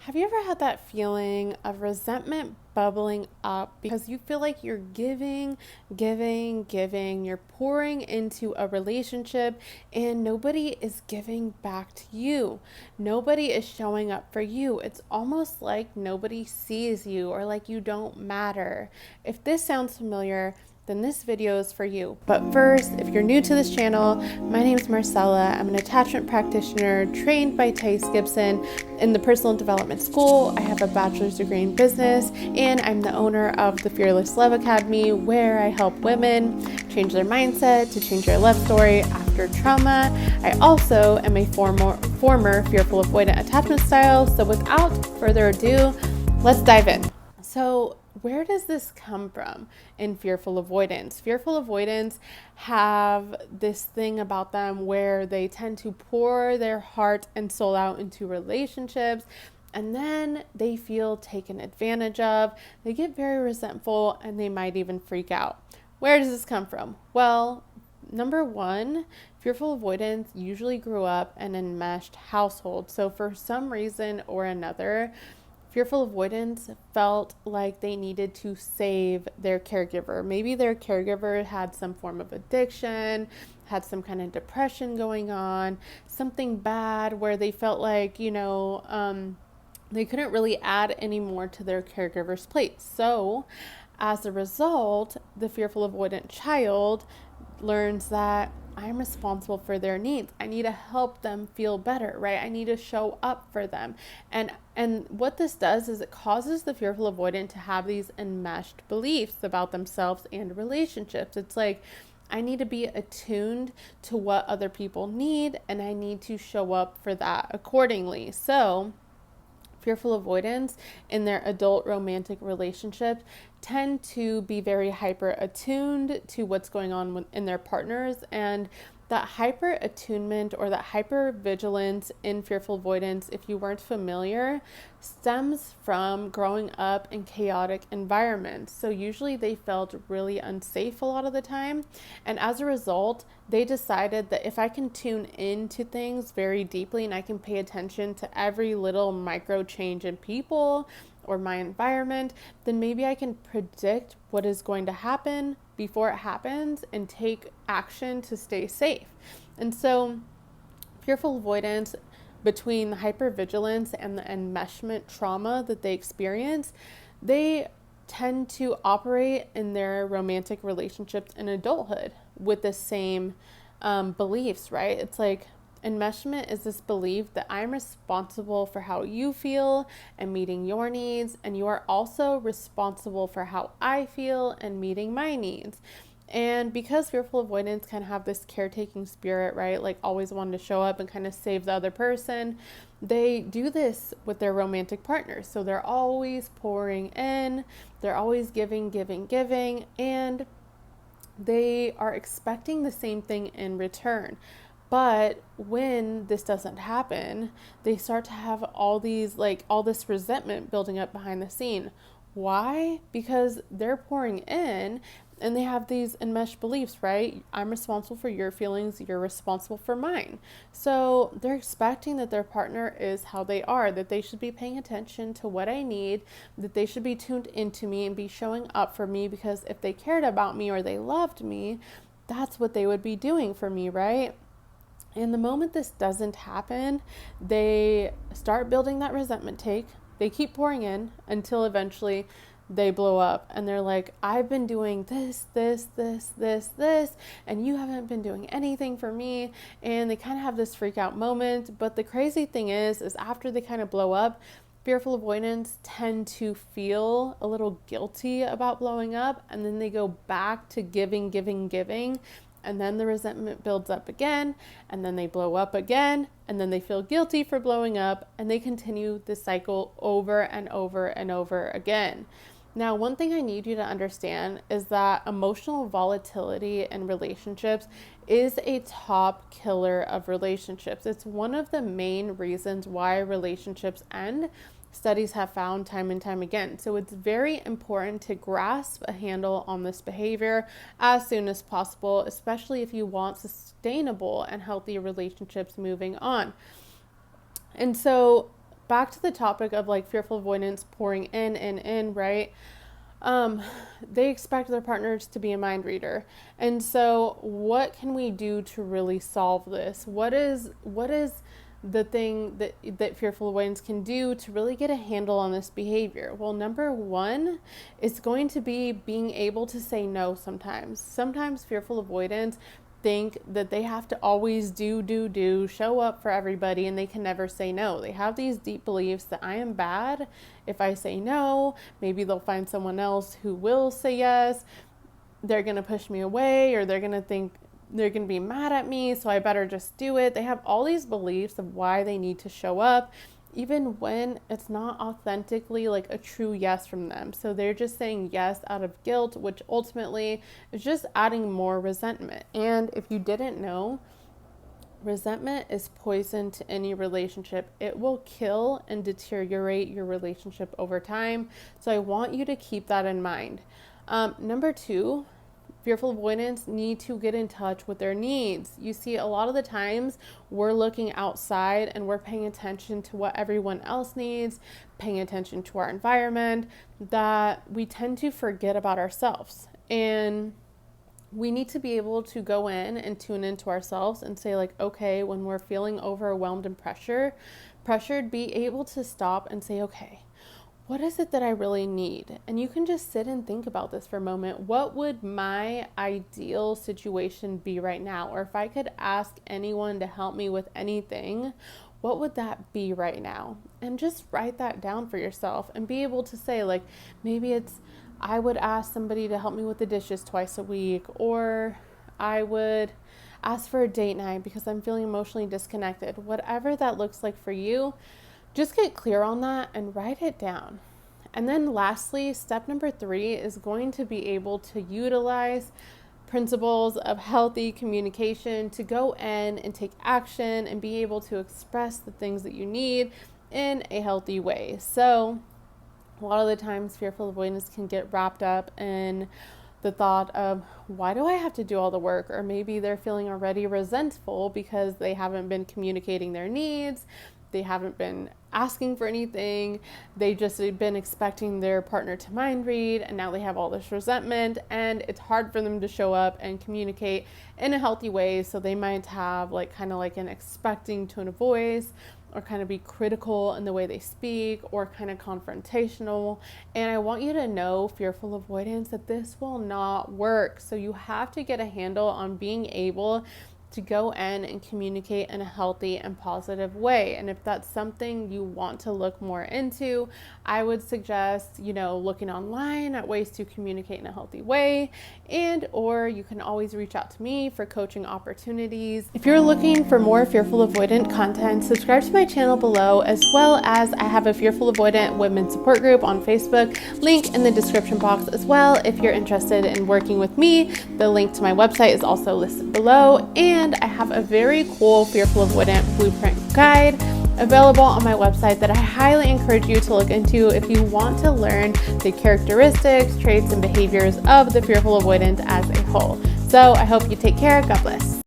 Have you ever had that feeling of resentment bubbling up because you feel like you're giving, you're pouring into a relationship and nobody is giving back to you? Nobody is showing up for you. It's almost like nobody sees you or like you don't matter. If this sounds familiar, then this video is for you. But first, if you're new to this channel, my name is Marcella. I'm an attachment practitioner trained by Tice Gibson in the Personal Development School. I have a bachelor's degree in business, and I'm the owner of the Fearless Love Academy, where I help women change their mindset to change their love story after trauma. I also am a former fearful avoidant attachment style. So without further ado, let's dive in. So where does this come from in fearful avoidance? Fearful avoidance have this thing about them where they tend to pour their heart and soul out into relationships, and then they feel taken advantage of. They get very resentful and they might even freak out. Where does this come from? Well, number one, fearful avoidance usually grew up in an enmeshed household. So for some reason or another, fearful avoidance felt like they needed to save their caregiver. Maybe their caregiver had some form of addiction, had some kind of depression going on, something bad where they felt like, they couldn't really add any more to their caregiver's plate. So as a result, the fearful avoidant child learns that I'm responsible for their needs. I need to help them feel better, right? I need to show up for them. And what this does is it causes the fearful avoidant to have these enmeshed beliefs about themselves and relationships. It's like, I need to be attuned to what other people need, and I need to show up for that accordingly. So fearful avoidance in their adult romantic relationships tend to be very hyper attuned to what's going on in their partners, and that hyper attunement or that hyper vigilance in fearful avoidance, if you weren't familiar, stems from growing up in chaotic environments. So usually they felt really unsafe a lot of the time, and as a result they decided that if I can tune into things very deeply and I can pay attention to every little micro change in people or my environment, then maybe I can predict what is going to happen before it happens and take action to stay safe. And so fearful avoidance, between the hypervigilance and the enmeshment trauma that they experience, they tend to operate in their romantic relationships in adulthood with the same beliefs, right? It's like enmeshment is this belief that I'm responsible for how you feel and meeting your needs, and you are also responsible for how I feel and meeting my needs. And because fearful avoidance kind of have this caretaking spirit, right? Like always wanting to show up and kind of save the other person, they do this with their romantic partners. So they're always pouring in, they're always giving, and they are expecting the same thing in return. But when this doesn't happen, they start to have all this resentment building up behind the scene. Why? Because they're pouring in and they have these enmeshed beliefs, right? I'm responsible for your feelings, you're responsible for mine. So they're expecting that their partner is how they are, that they should be paying attention to what I need, that they should be tuned into me and be showing up for me, because if they cared about me or they loved me, that's what they would be doing for me, right? And the moment this doesn't happen, they start building that resentment take. They keep pouring in until eventually they blow up and they're like, I've been doing this, and you haven't been doing anything for me. And they kind of have this freak out moment. But the crazy thing is after they kind of blow up, fearful avoidants tend to feel a little guilty about blowing up, and then they go back to giving, and then the resentment builds up again, and then they blow up again, and then they feel guilty for blowing up, and they continue this cycle over and over and over again. Now, one thing I need you to understand is that emotional volatility in relationships is a top killer of relationships. It's one of the main reasons why relationships end. Studies have found time and time again. So it's very important to grasp a handle on this behavior as soon as possible, especially if you want sustainable and healthy relationships moving on. And so back to the topic of like fearful avoidance pouring in, right? um, they expect their partners to be a mind reader. And so what can we do to really solve this? What is the thing that fearful avoidance can do to really get a handle on this behavior? Well, number one is going to be being able to say no sometimes. Sometimes fearful avoidance think that they have to always do, show up for everybody, and they can never say no. They have these deep beliefs that I am bad if I say no. Maybe they'll find someone else who will say yes. They're going to push me away, or they're going to think they're going to be mad at me, so I better just do it. They have all these beliefs of why they need to show up, even when it's not authentically like a true yes from them. So they're just saying yes out of guilt, which ultimately is just adding more resentment. And if you didn't know, resentment is poison to any relationship. It will kill and deteriorate your relationship over time. So I want you to keep that in mind. Number two, fearful avoidance need to get in touch with their needs. You see, a lot of the times we're looking outside and we're paying attention to what everyone else needs, paying attention to our environment, that we tend to forget about ourselves. And we need to be able to go in and tune into ourselves and say like, okay, when we're feeling overwhelmed and pressured, be able to stop and say, okay, what is it that I really need? And you can just sit and think about this for a moment. What would my ideal situation be right now? Or if I could ask anyone to help me with anything, what would that be right now? And just write that down for yourself and be able to say like, maybe it's, I would ask somebody to help me with the dishes twice a week, or I would ask for a date night because I'm feeling emotionally disconnected. Whatever that looks like for you, just get clear on that and write it down. And then lastly, step number 3 is going to be able to utilize principles of healthy communication to go in and take action and be able to express the things that you need in a healthy way. So a lot of the times fearful avoidance can get wrapped up in the thought of, why do I have to do all the work? Or maybe they're feeling already resentful because they haven't been communicating their needs. They haven't been asking for anything. They just have been expecting their partner to mind read, and now they have all this resentment, and it's hard for them to show up and communicate in a healthy way. So they might have like kind of like an expecting tone of voice, or kind of be critical in the way they speak, or kind of confrontational. And I want you to know, fearful avoidance, that this will not work. So you have to get a handle on being able to go in and communicate in a healthy and positive way. And if that's something you want to look more into, I would suggest, looking online at ways to communicate in a healthy way, or you can always reach out to me for coaching opportunities. If you're looking for more fearful avoidant content, subscribe to my channel below, as well as I have a fearful avoidant women support group on Facebook, link in the description box as well. If you're interested in working with me, the link to my website is also listed below. And I have a very cool fearful avoidant blueprint guide available on my website that I highly encourage you to look into if you want to learn the characteristics, traits, and behaviors of the fearful avoidant as a whole. So I hope you take care. God bless.